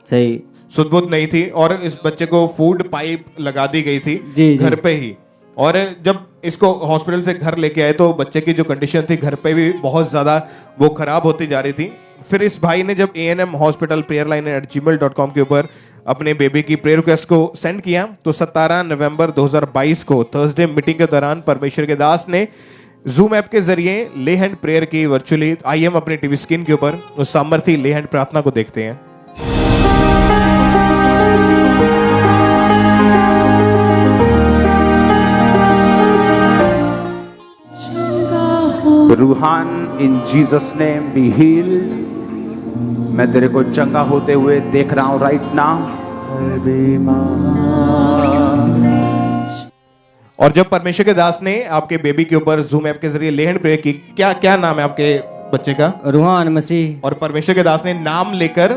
सही सुध-बुध नहीं थी, और इस बच्चे को फूड पाइप लगा दी गई थी जी, घर पे ही। और जब इसको हॉस्पिटल से घर लेके आए तो बच्चे की जो कंडीशन थी घर पे भी बहुत ज्यादा वो खराब होती जा रही थी। फिर इस भाई ने जब ANM हॉस्पिटल prayerline@gmail.com के ऊपर अपने बेबी की प्रेयर रिक्वेस्ट को सेंड किया, तो 17 नवंबर 2022 को थर्सडे मीटिंग के दौरान परमेश्वर के दास ने जूम ऐप के जरिए ले हैंड प्रेयर की वर्चुअली। आइए हम अपने टीवी स्क्रीन के ऊपर उस सामर्थी ले हैंड प्रार्थना को देखते हैं। रूहान in Jesus name be healed. मैं तेरे को चंगा होते हुए देख रहा हूं राइट नाउ। और जब परमेश्वर के दास ने आपके बेबी के ऊपर जूम ऐप के जरिए ले हैंड प्रेयर की, क्या क्या नाम है आपके बच्चे का? रूहान मसीह। और परमेश्वर के दास ने नाम लेकर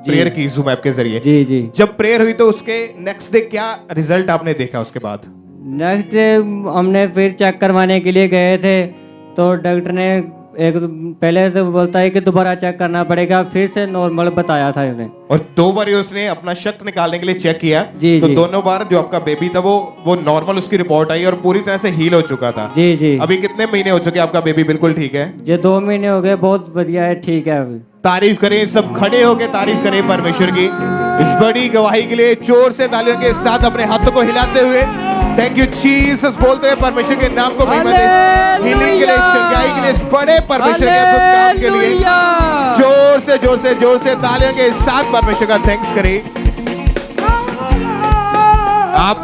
प्रेयर की जूम ऐप के जरिए। जी जी। जब प्रेयर हुई तो उसके नेक्स्ट डे क्या रिजल्ट आपने देखा उसके बाद? नेक्स्ट डे हमने फिर चेक करवाने के लिए गए थे, तो डॉक्टर ने पहले तो बोलता है कि दोबारा चेक करना पड़ेगा, फिर से नॉर्मल बताया था उसने। और 2 बार उसने अपना शक निकालने के लिए चेक किया। जी, तो जी। दोनों बार जो आपका बेबी था वो नॉर्मल उसकी रिपोर्ट आई और पूरी तरह से हील हो चुका था। जी जी। अभी कितने महीने हो चुके आपका बेबी बिल्कुल ठीक है? ये 2 महीने हो गए, बहुत बढ़िया है, ठीक है अभी। तारीफ करें, सब खड़े होकर तारीफ करें परमेश्वर की इस बड़ी गवाही के लिए। जोर से तालियों के साथ अपने हाथों को हिलाते हुए थैंक यू जीसस बोलते हैं। परमेश्वर के नाम को महिमा दें, हीलिंग के लिए, चंगाई के लिए, इस बड़े परमेश्वर के अद्भुत काम के लिए जोर से तालियों के साथ परमेश्वर का थैंक्स करें। आप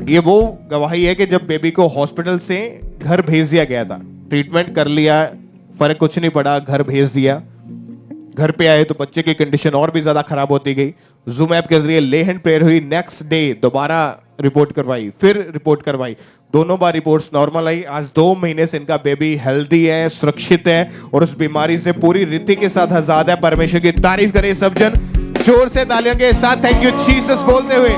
ये वो गवाही है कि जब बेबी को हॉस्पिटल से घर भेज दिया गया था, ट्रीटमेंट कर लिया, फर्क कुछ नहीं पड़ा, घर भेज दिया, घर पे आए तो बच्चे की कंडीशन और भी ज्यादा खराब होती गई। जूम ऐप के जरिए ले हैंड प्रेयर हुई, नेक्स्ट डे दोबारा रिपोर्ट करवाई, फिर रिपोर्ट करवाई, दोनों बार रिपोर्ट्स नॉर्मल आई। आज 2 महीने से इनका बेबी हेल्दी है, सुरक्षित है और उस बीमारी से पूरी रीति के साथ आजाद है। परमेश्वर की तारीफ करें सब जन जोर से तालियों के साथ थैंक यू जीसस बोलते हुए।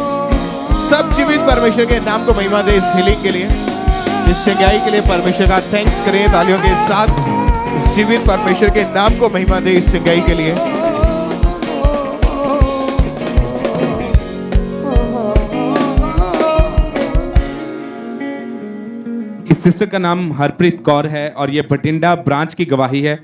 सब जीवित परमेश्वर के नाम को महिमा दे इस हीलिंग के लिए, इस चंगाई के लिए परमेश्वर का थैंक्स करें तालियों के साथ। जीवित परमेश्वर के नाम को महिमा दे इस चंगाई के लिए। इस सिस्टर का नाम हरप्रीत कौर है और ये बठिंडा ब्रांच की गवाही है।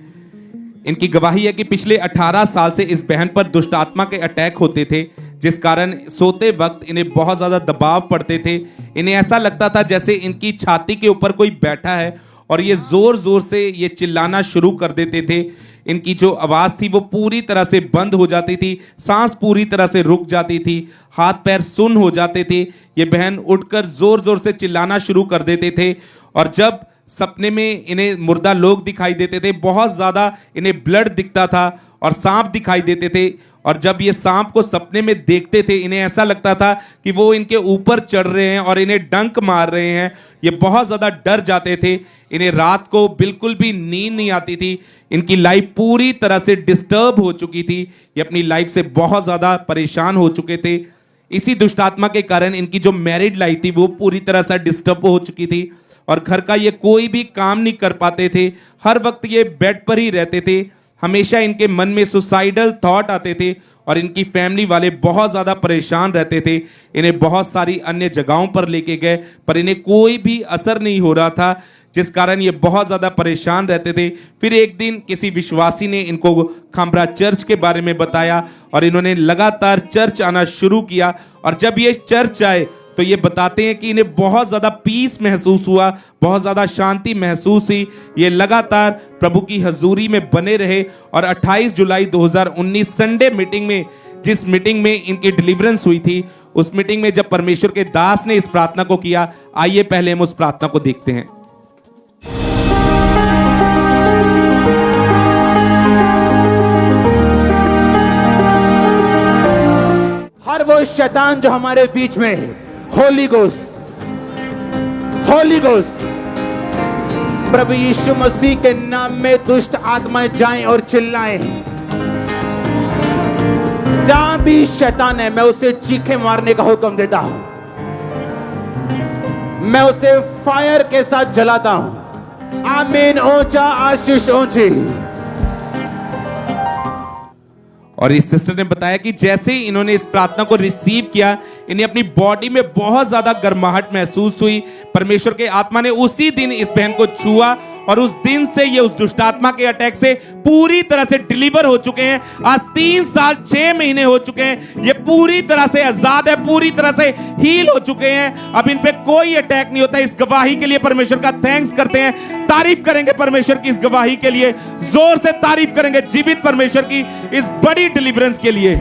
इनकी गवाही है कि पिछले 18 साल से इस बहन पर दुष्ट आत्मा के अटैक होते थे, जिस कारण सोते वक्त इन्हें बहुत ज्यादा दबाव पड़ते थे। इन्हें ऐसा लगता था जैसे इनकी छाती के ऊपर कोई बैठा है और ये जोर जोर से ये चिल्लाना शुरू कर देते थे। इनकी जो आवाज थी वो पूरी तरह से बंद हो जाती थी, सांस पूरी तरह से रुक जाती थी, हाथ पैर सुन्न हो जाते थे। ये बहन उठकर जोर जोर से चिल्लाना शुरू कर देते थे और जब सपने में इन्हें मुर्दा लोग दिखाई देते थे, बहुत ज्यादा इन्हें ब्लड दिखता था और सांप दिखाई देते थे। और जब ये सांप को सपने में देखते थे, इन्हें ऐसा लगता था कि वो इनके ऊपर चढ़ रहे हैं और इन्हें डंक मार रहे हैं। ये बहुत ज्यादा डर जाते थे। इन्हें रात को बिल्कुल भी नींद नहीं आती थी। इनकी लाइफ पूरी तरह से डिस्टर्ब हो चुकी थी। ये अपनी लाइफ से बहुत ज्यादा परेशान हो चुके थे। इसी दुष्ट आत्मा के कारण इनकी जो मैरिड लाइफ थी वो पूरी तरह से डिस्टर्ब हो चुकी थी और घर का ये कोई भी काम नहीं कर पाते थे। हर वक्त ये बेड पर ही रहते थे। हमेशा इनके मन में सुसाइडल थॉट आते थे और इनकी फैमिली वाले बहुत ज़्यादा परेशान रहते थे। इन्हें बहुत सारी अन्य जगहों पर लेके गए पर इन्हें कोई भी असर नहीं हो रहा था, जिस कारण ये बहुत ज़्यादा परेशान रहते थे। फिर एक दिन किसी विश्वासी ने इनको खामरा चर्च के बारे में बताया और इन्होंने लगातार चर्च आना शुरू किया। और जब ये चर्च आए तो ये बताते हैं कि इन्हें बहुत ज़्यादा पीस महसूस हुआ, बहुत ज़्यादा शांति महसूस हुई। ये लगातार प्रभु की हजूरी में बने रहे और 28 जुलाई 2019 संडे मीटिंग में, जिस मीटिंग में इनकी डिलीवरेंस हुई थी, उस मीटिंग में जब परमेश्वर के दास ने इस प्रार्थना को किया, आइए पहले हम उस प्रार्थना को देखते हैं। हर वो शैतान जो हमारे बीच में है, होली गोस्ट, प्रभु यीशु मसीह के नाम में दुष्ट आत्माएं जाएं और चिल्लाएं। जहां भी शैतान है, मैं उसे चीखे मारने का हुक्म देता हूं। मैं उसे फायर के साथ जलाता हूं। आमीन। ऊंचा आशीष ऊंची। और इस सिस्टर ने बताया कि जैसे ही इन्होंने इस प्रार्थना को रिसीव किया, इन्हें अपनी बॉडी में बहुत ज्यादा गर्माहट महसूस हुई। परमेश्वर के आत्मा ने उसी दिन इस बहन को छुआ और उस दिन से ये उस दुष्टात्मा के अटैक से पूरी तरह से डिलीवर हो चुके हैं। आज 3 साल 6 महीने हो चुके हैं। ये पूरी तरह से आजाद है, पूरी तरह से हील हो चुके हैं। अब इन पे कोई अटैक नहीं होता। इस गवाही के लिए परमेश्वर का थैंक्स करते हैं। तारीफ करेंगे परमेश्वर की इस गवाही के लिए, जोर से तारीफ करेंगे जीवित परमेश्वर की इस बड़ी डिलीवरेंस के लिए।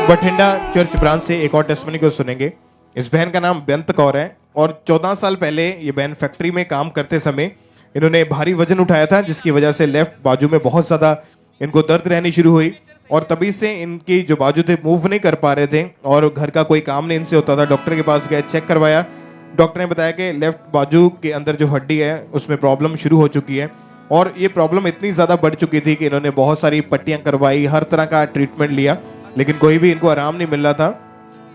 बठिंडा चर्च ब्रांच से एक और टेस्टमनी को सुनेंगे। इस बहन का नाम बेंत कौर है और 14 साल पहले ये बहन फैक्ट्री में काम करते समय इन्होंने भारी वजन उठाया था, जिसकी वजह से लेफ्ट बाजू में बहुत ज़्यादा इनको दर्द रहनी शुरू हुई और तभी से इनकी जो बाजू थे मूव नहीं कर पा रहे थे और घर का कोई काम नहीं इनसे होता था। डॉक्टर के पास गए, चेक करवाया। डॉक्टर ने बताया कि लेफ्ट बाजू के अंदर जो हड्डी है उसमें प्रॉब्लम शुरू हो चुकी है और ये प्रॉब्लम इतनी ज़्यादा बढ़ चुकी थी कि इन्होंने बहुत सारी पट्टियाँ करवाई, हर तरह का ट्रीटमेंट लिया, लेकिन कोई भी इनको आराम नहीं मिल रहा था।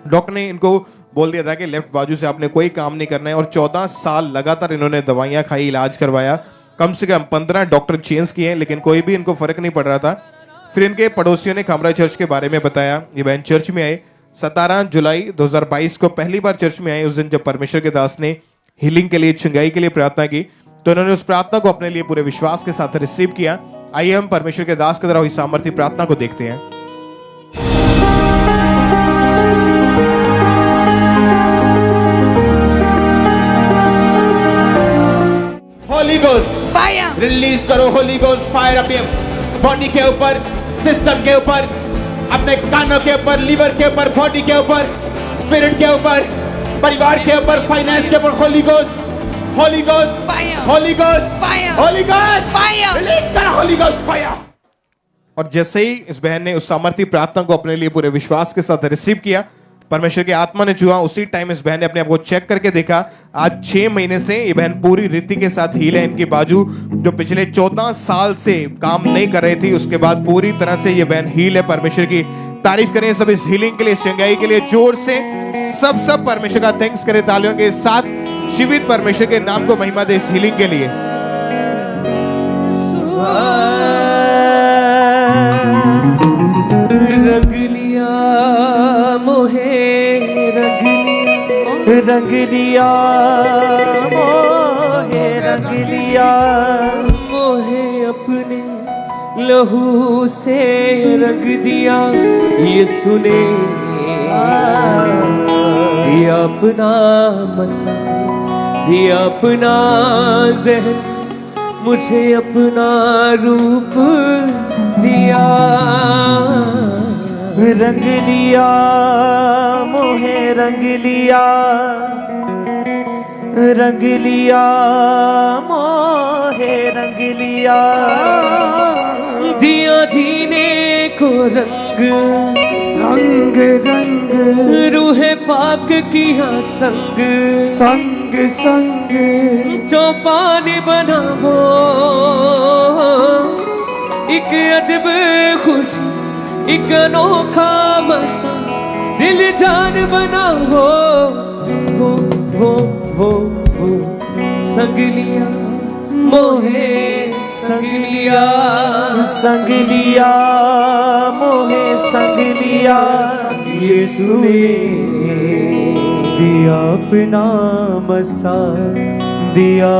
डॉक्टर ने इनको बोल दिया था कि लेफ्ट बाजू से आपने कोई काम नहीं करना है और 14 साल लगातार इन्होंने दवाइयाँ खाई, इलाज करवाया। कम से कम 15 डॉक्टर चेंज किए, लेकिन कोई भी इनको फर्क नहीं पड़ रहा था। फिर इनके पड़ोसियों ने खामरा चर्च के बारे में बताया। ये बहन चर्च में आए। 17 जुलाई 2022 को पहली बार चर्च में आए। उस दिन जब परमेश्वर के दास ने हीलिंग के लिए, चंगाई के लिए प्रार्थना की, तो इन्होंने उस प्रार्थना को अपने लिए पूरे विश्वास के साथ रिसीव किया। आइए हम परमेश्वर के दास के द्वारा हुई सामर्थ्य प्रार्थना को देखते हैं। होली गोस्ट फायर रिलीज करो। होली गोस्ट फायर अपने बॉडी के ऊपर, सिस्टम के ऊपर, अपने कानों के ऊपर, लीवर के ऊपर, बॉडी के ऊपर, स्पिरिट के ऊपर, परिवार के ऊपर, फाइनेंस के ऊपर। Holy ghost, holy ghost fire, holy ghost fire, holy ghost fire release करो। Holy ghost fire. और जैसे ही इस बहन ने उस सामर्थ्य प्रार्थना को अपने लिए पूरे विश्वास के साथ रिसीव किया, परमेश्वर की आत्मा ने छुआ। उसी टाइम इस बहन ने अपने आप को चेक करके देखा। आज 6 महीने से ये बहन पूरी रीति के साथ हील है। इनकी बाजू जो पिछले 14 साल से काम नहीं कर रही थी, उसके बाद पूरी तरह से ये बहन हील है। परमेश्वर की तारीफ करें सब इस हीलिंग के लिए, चंगाई के लिए। जोर से सब परमेश्वर का थैंक्स करें तालियों के साथ। जीवित परमेश्वर के नाम को महिमा दे इस हीलिंग के लिए। रंग लिया मोहे, रंग लिया मोहे, रंग लिया मोहे, अपने लहू से रंग दिया। ये सुने दिया अपना मसा, दिया अपना जहन, मुझे अपना रूप दिया। रंग लिया मोहे रंग लिया, रंग लिया मोहे रंग लिया। दिया जीने को रंग रंग रंग, रूहे पाक किया संग संग संग, जो पानी बना वो एक अजब खुशी, एक अनोखा मसा, दिल जान बना वो संग लिया मोहे संग लिया, संग लिया मोहे संग लिया। यीशु ने दिया अपना मसा, दिया